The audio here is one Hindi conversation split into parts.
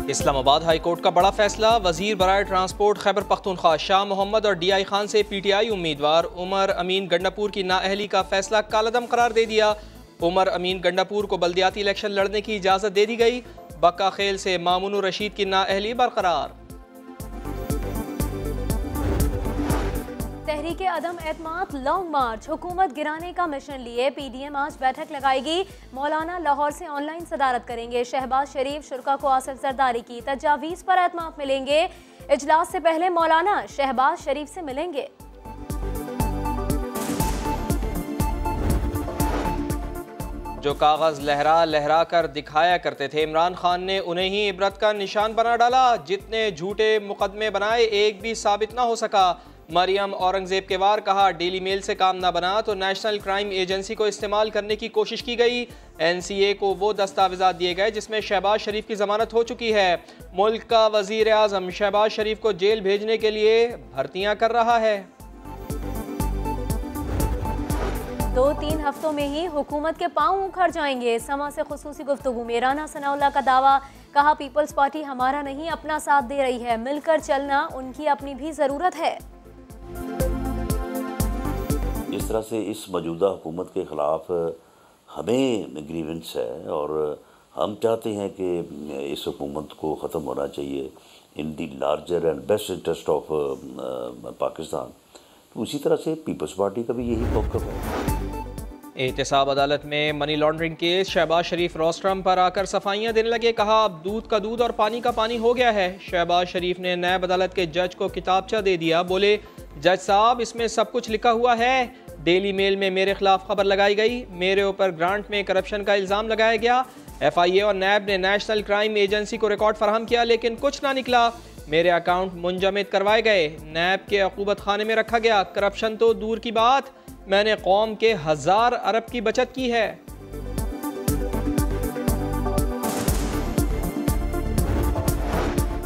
इस्लामाबाद हाई कोर्ट का बड़ा फैसला, वजीर बराए ट्रांसपोर्ट खैबर पख्तूनख्वा शाह मोहम्मद और DI खान से PTI उम्मीदवार उमर अमीन गंडापुर की नाअहली का फैसला कालअदम करार दे दिया। उमर अमीन गंडापुर को बल्दियाती इलेक्शन लड़ने की इजाज़त दे दी गई। बक्का खेल से मामून रशीद की नाअहली बरकरार। तहरीके अदम एतमाद लॉन्ग मार्च, हुकूमत गिराने का मिशन लिए PDM आज बैठक लगाएगी। मौलाना लाहौर से ऑनलाइन सदारत करेंगे। शहबाज शरीफ शुरा को आसिफ जरदारी की तजावीज़ पर एतमाद मिलेंगे। इजलास से पहले मौलाना शहबाज शरीफ से मिलेंगे। जो कागज़ लहरा लहरा कर दिखाया करते थे इमरान खान ने उन्हें ही इबरत का निशान बना डाला। जितने झूठे मुकदमे बनाए एक भी साबित ना हो सका। मरियम औरंगजेब के वार, कहा डेली मेल से काम ना बना तो नेशनल क्राइम एजेंसी को इस्तेमाल करने की कोशिश की गई। NCA को वो दस्तावेजात दिए गए जिसमें शहबाज शरीफ की जमानत हो चुकी है। मुल्क का वजीर आजम शहबाज शरीफ को जेल भेजने के लिए भर्तियां कर रहा है। 2-3 हफ्तों में ही हुकूमत के पांव उखड़ जाएंगे। समा से खुसूसी गुफ्तगू में राना सनाउल्लाह का दावा, कहा पीपल्स पार्टी हमारा नहीं अपना साथ दे रही है, मिलकर चलना उनकी अपनी भी ज़रूरत है। इस तरह से इस मौजूदा हुकूमत के ख़िलाफ़ हमें ग्रीवेंस है और हम चाहते हैं कि इस हुकूमत को ख़त्म होना चाहिए in the larger and best interest of Pakistan. तो उसी तरह से पीपल्स पार्टी का भी यही मौक़िफ़ है। एहतसाब अदालत में मनी लॉन्ड्रिंग केस, शहबाज शरीफ रोस्ट्रम पर आकर सफाइयाँ देने लगे। कहा अब दूध का दूध और पानी का पानी हो गया है। शहबाज शरीफ ने नैब अदालत के जज को किताबचा दे दिया। बोले जज साहब इसमें सब कुछ लिखा हुआ है। डेली मेल में मेरे खिलाफ खबर लगाई गई, मेरे ऊपर ग्रांट में करप्शन का इल्ज़ाम लगाया गया। FIA और नैब ने नेशनल क्राइम एजेंसी को रिकॉर्ड फराहम किया लेकिन कुछ ना निकला। मेरे अकाउंट मुंजमद करवाए गए, नैब के अकूबत खाने में रखा गया। करप्शन तो दूर की बात, मैंने कौम के 1000 अरब की बचत की है।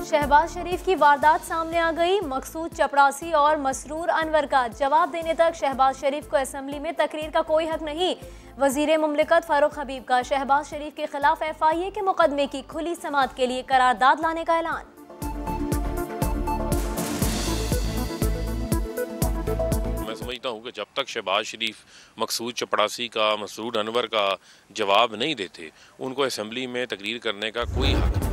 शहबाज शरीफ की वारदात सामने आ गई। मकसूद चपड़ासी और मसरूर अनवर का जवाब देने तक शहबाज शरीफ को असेंबली में तकरीर का कोई हक नहीं। वजीर मुमलिकत फारूक हबीब का शहबाज शरीफ के खिलाफ FIA के मुकदमे की खुली समाअत के लिए करारदाद लाने का ऐलान। मैं समझता हूँ कि जब तक शहबाज शरीफ मकसूद चपड़ासी का, मसरूर अनवर का जवाब नहीं देते, उनको असेंबली में तकरीर करने का कोई हक नहीं।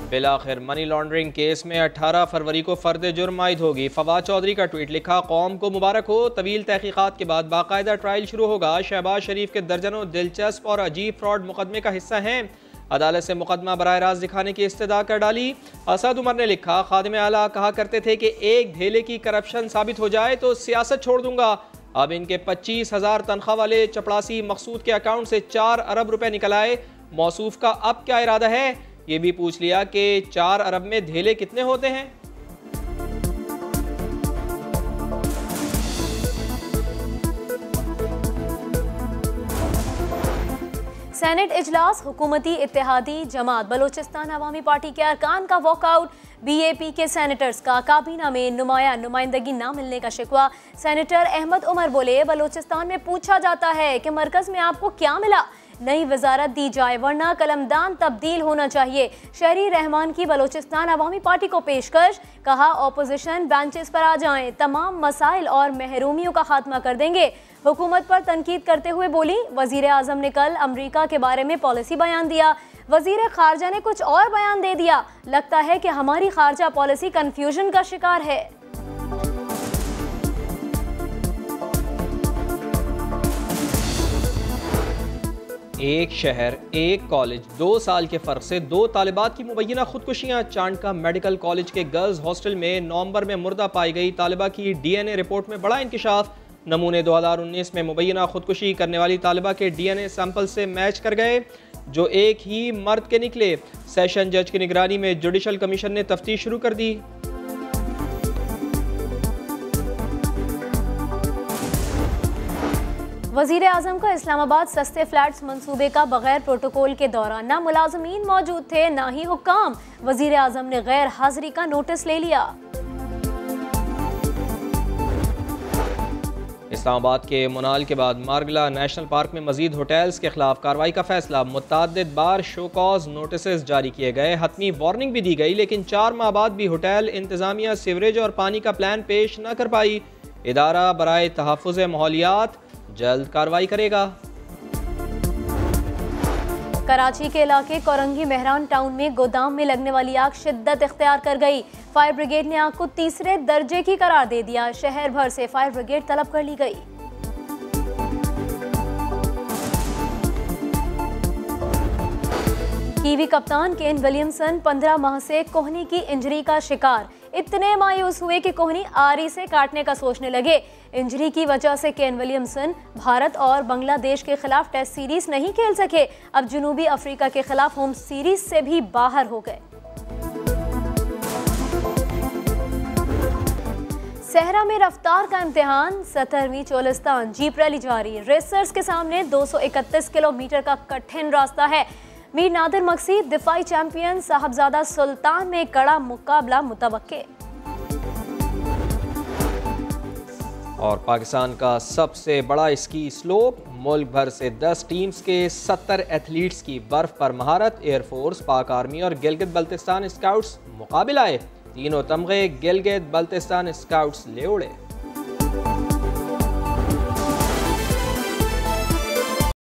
बिलाखिर मनी लॉन्ड्रिंग केस में 18 फरवरी को फर्द जुर्म आयद होगी। फवाद चौधरी का ट्वीट, लिखा कौम को मुबारक हो, तवील तहकीकात के बाद बाकायदा ट्रायल शुरू होगा। शहबाज शरीफ के दर्जनों दिलचस्प और अजीब फ्रॉड मुकदमे का हिस्सा हैं। अदालत से मुकदमा बराह रास्त दिखाने की इस्तदा कर डाली। असद उमर ने लिखा, खादिम आला कहा करते थे कि एक धेले की करप्शन साबित हो जाए तो सियासत छोड़ दूंगा। अब इनके 25,000 तनख्वाह वाले चपड़ासी मकसूद के अकाउंट से 4 अरब रुपए निकल आए। मौसूफ का अब क्या इरादा है, ये भी पूछ लिया कि 4 अरब में धेले कितने होते हैं। सेनेट इजलास, हुकूमती इत्तेहादी जमात बलोचिस्तान अवामी पार्टी के अरकान का वॉकआउट। BAP के सेनेटर्स का काबीना में नुमाइंदगी ना मिलने का शिकवा। सेनेटर अहमद उमर बोले बलोचिस्तान में पूछा जाता है कि मरकज में आपको क्या मिला, नई वजारत दी जाए वरना कलमदान तब्दील होना चाहिए। शहरी रहमान की बलोचिस्तान अवामी पार्टी को पेशकश, कहा ऑपोजिशन बेंचेस पर आ जाएं, तमाम मसाइल और महरूमियों का खात्मा कर देंगे। हुकूमत पर तनकीद करते हुए बोली वजीर आजम ने कल अमरीका के बारे में पॉलिसी बयान दिया, वजीर खारजा ने कुछ और बयान दे दिया। लगता है कि हमारी खारजा पॉलिसी कंफ्यूजन का शिकार है। एक शहर, एक कॉलेज, 2 साल के फ़र्क से 2 तालिबात की मुबैना खुदकुशियाँ। चांद का मेडिकल कॉलेज के गर्ल्स हॉस्टल में नवंबर में मुर्दा पाई गई तालिबा की DNA रिपोर्ट में बड़ा इंकशाफ। नमूने 2019 में मुबैना खुदकुशी करने वाली तालिबा के DNA सैंपल से मैच कर गए जो एक ही मर्द के निकले। सेशन जज की निगरानी में जुडिशल कमीशन ने तफ्तीश शुरू कर दी। वजीर आजम का इस्लामाबाद सस्ते फ्लैट्स मंसूबे का बगैर प्रोटोकॉल के दौरान ना मुलाजमीन मौजूद थे ना ही हुक्काम। वजीर आजम ने गैर हाजिरी का नोटिस ले लिया। इस्लामाबाद के मुनाल के बाद मारगला नेशनल पार्क में मजीद होटल्स के खिलाफ कार्रवाई का फैसला। मुतअद्दिद बार शो कॉज नोटिस जारी किए गए, हतमी वार्निंग भी दी गई, लेकिन 4 माह बाद भी होटल इंतजामिया सीवरेज और पानी का प्लान पेश न कर पाई। इदारा बराए तहफ़्फ़ुज़ माहौलियात जल्द कार्रवाई करेगा। कराची के इलाके कोरंगी मेहरान टाउन में गोदाम में लगने वाली आग शिद्दत इख्तियार कर गई। फायर ब्रिगेड ने आग को तीसरे दर्जे की करार दे दिया। शहर भर से फायर ब्रिगेड तलब कर ली गई। कीवी कप्तान केन विलियमसन 15 माह से कोहनी की इंजरी का शिकार। इतने मायूस हुए कि कोहनी आरी से काटने का सोचने लगे। इंजरी की वजह से केन विलियमसन भारत और बांग्लादेश के खिलाफ टेस्ट सीरीज नहीं खेल सके। अब जनूबी अफ्रीका के खिलाफ होम सीरीज से भी बाहर हो गए। सहरा में रफ्तार का इम्तिहान, 17वीं चोलिस्तान जीप रैली जारी। रेसर्स के सामने 231 किलोमीटर का कठिन रास्ता है। मीर नादिर मकसी दिफाई चैंपियन साहबजादा सुल्तान में कड़ा मुकाबला मुतवक्के। और पाकिस्तान का सबसे बड़ा स्की स्लोप, मुल्क भर से 10 टीम्स के 70 एथलीट्स की बर्फ पर महारत। एयरफोर्स, पाक आर्मी और गिलगित बल्तिस्तान स्काउट्स मुकाबिल आए। तीनों तमगे गिलगित बल्तिस्तान स्काउट्स ले उड़े।